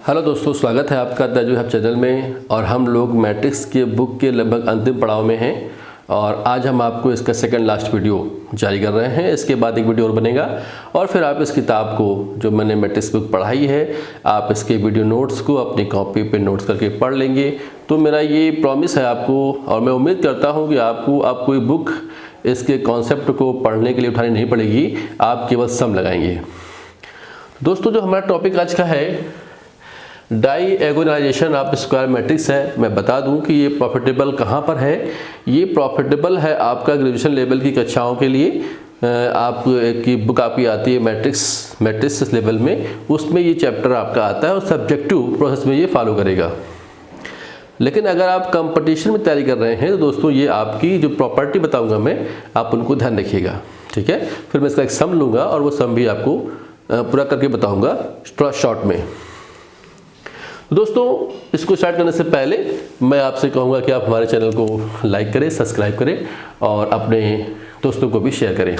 Hello दोस्तों, स्वागत है आपका तेजू हब चैनल में। और हम लोग मैट्रिक्स के बुक के लगभग अंतिम पड़ाव में हैं और आज हम आपको इसका सेकंड लास्ट वीडियो जारी कर रहे हैं। इसके बाद एक वीडियो और बनेगा और फिर आप इस किताब को, जो मैंने मैट्रिक्स बुक पढ़ाई है, आप इसके वीडियो नोट्स को अपनी कॉपी पे नोट्स करके पढ़ लेंगे। तो मेरा ये प्रॉमिस है आपको और मैं उम्मीद करता हूँ कि आप कोई बुक इसके कॉन्सेप्ट को पढ़ने के लिए उठानी नहीं पड़ेगी, आप केवल सम लगाएंगे। दोस्तों, जो हमारा टॉपिक आज का है डायगोनलाइजेशन ऑफ स्क्वायर मैट्रिक्स है। मैं बता दूं कि ये प्रॉफिटेबल कहाँ पर है। ये प्रॉफिटेबल है आपका ग्रेजुएशन लेवल की कक्षाओं के लिए। आप की बुक आपकी आती है मैट्रिक्स लेवल में, उसमें ये चैप्टर आपका आता है और सब्जेक्टिव प्रोसेस में ये फॉलो करेगा। लेकिन अगर आप कंपटीशन में तैयारी कर रहे हैं तो दोस्तों ये आपकी जो प्रॉपर्टी बताऊंगा मैं, आप उनको ध्यान रखिएगा, ठीक है। फिर मैं इसका एक सम लूँगा और वो सम भी आपको पूरा करके बताऊँगा थोड़ा शॉर्ट में। दोस्तों, इसको स्टार्ट करने से पहले मैं आपसे कहूँगा कि आप हमारे चैनल को लाइक करें, सब्सक्राइब करें और अपने दोस्तों को भी शेयर करें।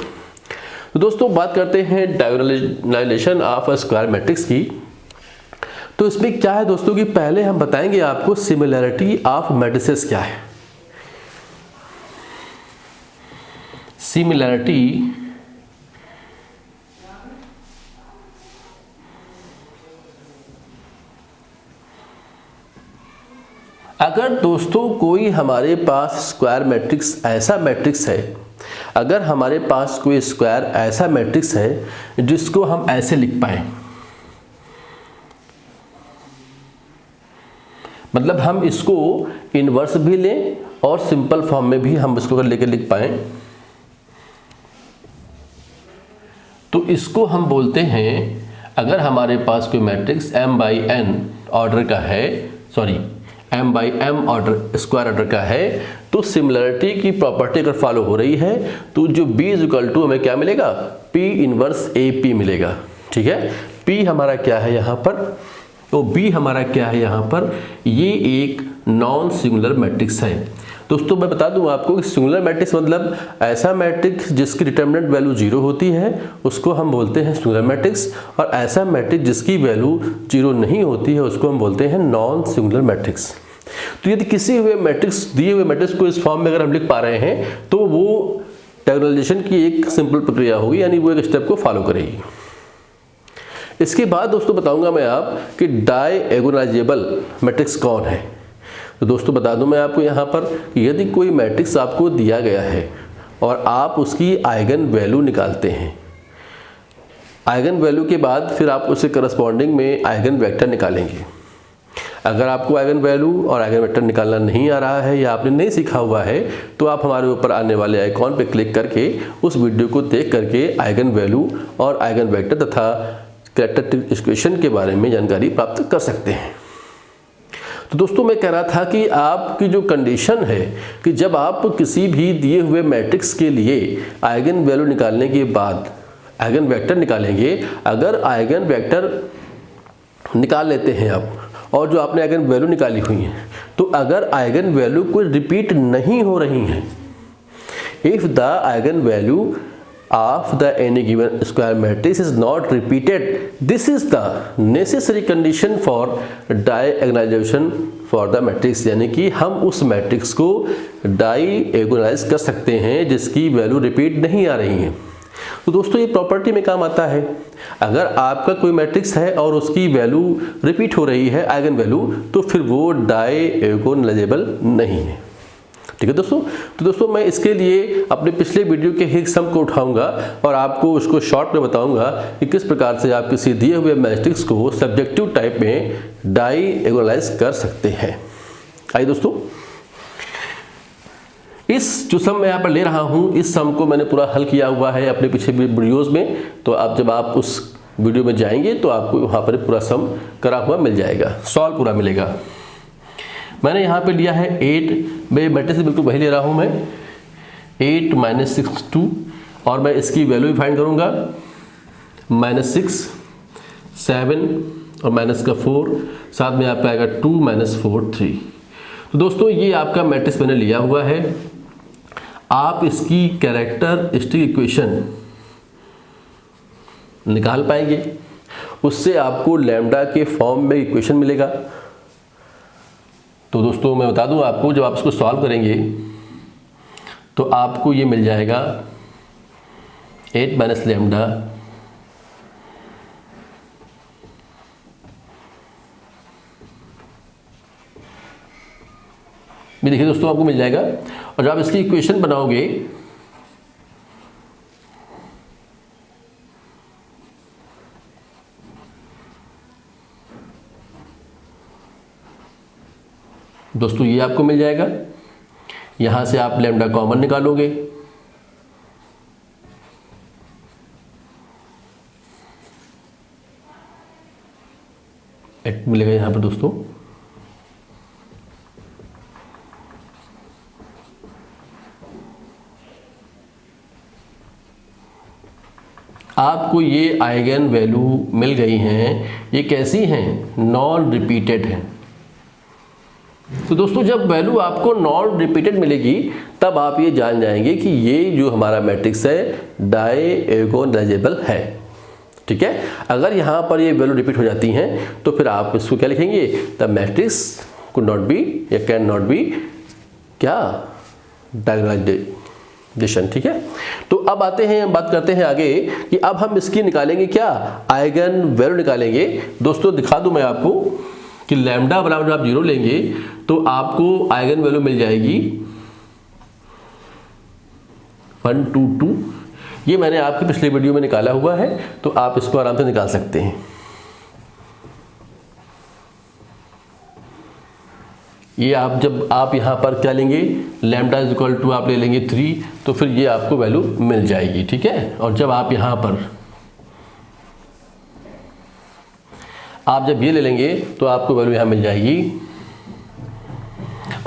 तो दोस्तों, बात करते हैं डायगोनलाइजेशन ऑफ अ स्क्वायर मैट्रिक्स की। तो इसमें क्या है दोस्तों कि पहले हम बताएंगे आपको सिमिलैरिटी ऑफ मैट्रिसेस क्या है। सिमिलैरिटी अगर दोस्तों कोई हमारे पास स्क्वायर मैट्रिक्स ऐसा मैट्रिक्स है, अगर हमारे पास कोई स्क्वायर ऐसा मैट्रिक्स है जिसको हम ऐसे लिख पाए, मतलब हम इसको इनवर्स भी लें और सिंपल फॉर्म में भी हम इसको लेकर लिख पाए, तो इसको हम बोलते हैं, अगर हमारे पास कोई मैट्रिक्स m/n ऑर्डर का है, m/m ऑर्डर स्क्वायर ऑर्डर का है, तो सिमिलरिटी की प्रॉपर्टी अगर फॉलो हो रही है तो जो B = हमें क्या मिलेगा, P इनवर्स AP मिलेगा, ठीक है। P हमारा क्या है यहाँ पर, तो B हमारा क्या है यहाँ पर, ये एक नॉन सिंगुलर मैट्रिक्स है। दोस्तों, मैं बता दूं आपको कि सिंगुलर मैट्रिक्स मतलब ऐसा मैट्रिक्स जिसकी डिटरमिनेंट वैल्यू 0 होती है उसको हम बोलते हैं सिंगुलर मैट्रिक्स, और ऐसा मैट्रिक्स जिसकी वैल्यू 0 नहीं होती है उसको हम बोलते हैं नॉन सिंगुलर मैट्रिक्स। तो यदि किसी हुए मैट्रिक्स, दिए हुए मैट्रिक्स को इस फॉर्म में अगर हम लिख पा रहे हैं तो वो डायगोनलाइजेशन की एक सिंपल प्रक्रिया होगी, यानी वो एक स्टेप को फॉलो करेगी। इसके बाद दोस्तों बताऊंगा मैं आप कि डायगोनलाइजेबल मैट्रिक्स कौन है। तो दोस्तों बता दूं मैं आपको यहाँ पर, यदि कोई मैट्रिक्स आपको दिया गया है और आप उसकी आइगन वैल्यू निकालते हैं, आइगन वैल्यू के बाद फिर आप उसे करस्पॉन्डिंग में आइगन वेक्टर निकालेंगे। अगर आपको आइगन वैल्यू और आइगन वेक्टर निकालना नहीं आ रहा है या आपने नहीं सीखा हुआ है तो आप हमारे ऊपर आने वाले आइकॉन पर क्लिक करके उस वीडियो को देख करके आइगन वैल्यू और आइगन वेक्टर तथा कैरेक्टरिस्टिक इक्वेशन के बारे में जानकारी प्राप्त कर सकते हैं। तो दोस्तों, मैं कह रहा था कि आपकी जो कंडीशन है कि जब आप किसी भी दिए हुए मैट्रिक्स के लिए आइगन वैल्यू निकालने के बाद आइगन वेक्टर निकालेंगे, अगर आइगन वेक्टर निकाल लेते हैं आप और जो आपने आइगन वैल्यू निकाली हुई है, तो अगर आइगन वैल्यू कोई रिपीट नहीं हो रही है, if the eigen value of the any given square matrix is not repeated, this is the necessary condition for diagonalization for the matrix। यानी कि हम उस मैट्रिक्स को डायगोनलाइज कर सकते हैं जिसकी वैल्यू रिपीट नहीं आ रही है। तो दोस्तों, ये प्रॉपर्टी में काम आता है। अगर आपका कोई मैट्रिक्स है और उसकी वैल्यू रिपीट हो रही है आइगन वैल्यू, तो फिर वो डायगोनलाइजेबल नहीं है, ठीक है दोस्तों। तो दोस्तों, मैं इसके लिए अपने पिछले वीडियो के एक सम को उठाऊंगा और आपको उसको शॉर्ट में बताऊंगा कि किस प्रकार से आप किसी दिए हुए मैट्रिक्स को सब्जेक्टिव टाइप में डायगोनलाइज कर सकते हैं। आइए दोस्तों, इस जो सम मैं यहाँ पर ले रहा हूँ, इस सम को मैंने पूरा हल किया हुआ है अपने पिछले वीडियोज़ में। तो आप जब आप उस वीडियो में जाएंगे तो आपको वहाँ पर पूरा सम करा हुआ मिल जाएगा, सॉल्व पूरा मिलेगा। मैंने यहाँ पे लिया है 8, मैं मैट्रिक्स से बिल्कुल वही ले रहा हूँ मैं, 8 - 6 2, और मैं इसकी वैल्यू भी फाइंड करूँगा, -6 7 और -4, साथ में आपका आएगा 2 - 4 3। तो दोस्तों, ये आपका मैट्रिक्स मैंने लिया हुआ है। आप इसकी कैरेक्टरिस्टिक इक्वेशन निकाल पाएंगे उससे आपको लैम्डा के फॉर्म में इक्वेशन मिलेगा। तो दोस्तों मैं बता दूं आपको, जब आप इसको सॉल्व करेंगे तो आपको ये मिल जाएगा 8 माइनस लैम्डा भी, देखिए दोस्तों आपको मिल जाएगा। और जब आप इसकी इक्वेशन बनाओगे दोस्तों ये आपको मिल जाएगा। यहां से आप लैम्डा कॉमन निकालोगे, एक मिलेगा यहां पर दोस्तों। आपको ये आइगन वैल्यू मिल गई हैं। ये कैसी हैं? नॉन रिपीटेड हैं। तो दोस्तों जब वैल्यू आपको नॉन रिपीटेड मिलेगी तब आप ये जान जाएंगे कि ये जो हमारा मैट्रिक्स है डायगोनलाइजेबल है। ठीक है, अगर यहाँ पर ये वैल्यू रिपीट हो जाती हैं तो फिर आप इसको क्या लिखेंगे? The matrix could not be या कैन नॉट बी क्या डायगोनलाइजेशन। ठीक है, तो अब आते हैं, बात करते हैं आगे कि अब हम इसकी निकालेंगे क्या? आइगन वैल्यू निकालेंगे। दोस्तों दिखा दूं मैं आपको कि लैम्डा बराबर जब आप 0 लेंगे तो आपको आइगन वैल्यू मिल जाएगी 1 2 2। ये मैंने आपके पिछले वीडियो में निकाला हुआ है, तो आप इसको आराम से निकाल सकते हैं। ये आप जब आप यहाँ पर क्या लेंगे? लैम्डा इज इक्वल टू आप ले लेंगे 3, तो फिर ये आपको वैल्यू मिल जाएगी। ठीक है, और जब आप यहाँ पर आप जब ये ले लेंगे तो आपको वैल्यू यहाँ मिल जाएगी।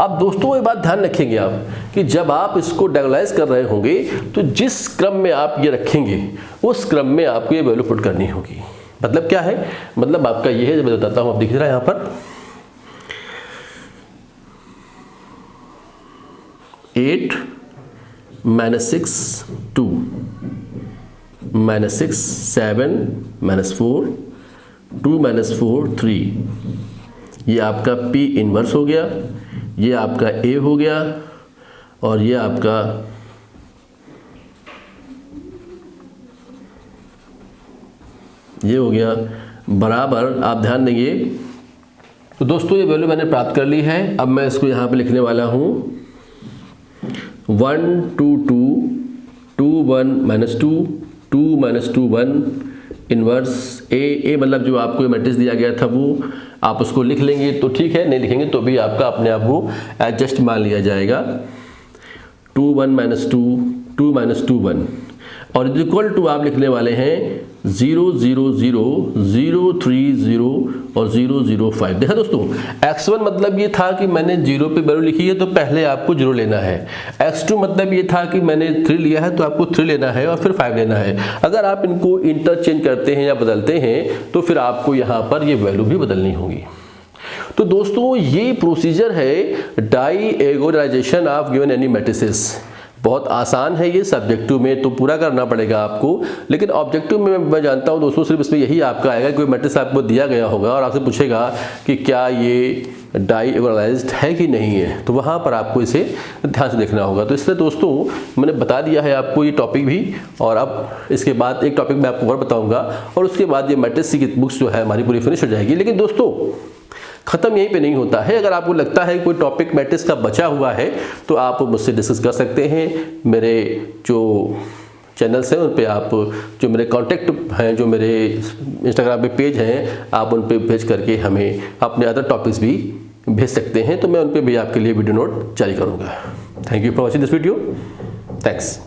अब दोस्तों ये बात ध्यान रखेंगे आप कि जब आप इसको डायगोनलाइज कर रहे होंगे तो जिस क्रम में आप ये रखेंगे उस क्रम में आपको ये वैल्यू पुट करनी होगी। मतलब क्या है? मतलब आपका ये है, मैं बताता हूँ, आप दिख रहा है यहाँ पर 8 -6 2 -6 7 -4 2 -4 3। ये आपका P इनवर्स हो गया, ये आपका A हो गया, और ये आपका ये हो गया बराबर। आप ध्यान देंगे तो दोस्तों ये वैल्यू मैंने प्राप्त कर ली है। अब मैं इसको यहाँ पे लिखने वाला हूँ 1 2 2 2 1 -2 2 -2 1 इनवर्स ए मतलब जो आपको मैट्रिक्स दिया गया था वो आप उसको लिख लेंगे तो ठीक है, नहीं लिखेंगे तो भी आपका अपने आप वो एडजस्ट मान लिया जाएगा। 2 1 -2 2 -2 1 और इक्वल टू आप लिखने वाले हैं 0 0 0 0 3 0 और 0 0 5। देखा दोस्तों, x1 मतलब ये था कि मैंने 0 पे वैल्यू लिखी है तो पहले आपको 0 लेना है। x2 मतलब ये था कि मैंने 3 लिया है तो आपको 3 लेना है और फिर 5 लेना है। अगर आप इनको इंटरचेंज करते हैं या बदलते हैं तो फिर आपको यहाँ पर ये वैल्यू भी बदलनी होगी। तो दोस्तों ये प्रोसीजर है डायगोनलाइजेशन ऑफ गिवन एनी मैट्रिसेस। बहुत आसान है ये, सब्जेक्टिव में तो पूरा करना पड़ेगा आपको, लेकिन ऑब्जेक्टिव में मैं जानता हूँ दोस्तों सिर्फ इसमें यही आपका आएगा, कोई मैट्रिक्स आपको दिया गया होगा और आपसे पूछेगा कि क्या ये डायगोनलाइज्ड है कि नहीं है, तो वहाँ पर आपको इसे ध्यान से देखना होगा। तो इसलिए दोस्तों मैंने बता दिया है आपको ये टॉपिक भी, और अब इसके बाद एक टॉपिक मैं आपको और बताऊँगा और उसके बाद ये मैट्रिक्स की बुक्स जो है हमारी पूरी फिनिश हो जाएगी। लेकिन दोस्तों ख़त्म यहीं पे नहीं होता है। अगर आपको लगता है कोई टॉपिक मैट्रिक्स का बचा हुआ है तो आप मुझसे डिस्कस कर सकते हैं। मेरे जो चैनल्स हैं उन पे आप, जो मेरे कांटेक्ट हैं, जो मेरे इंस्टाग्राम पे पेज हैं, आप उन पे भेज करके हमें अपने अदर टॉपिक्स भी भेज सकते हैं, तो मैं उन पे भी आपके लिए वीडियो नोट जारी करूँगा। Thank you for watching this video. Thanks.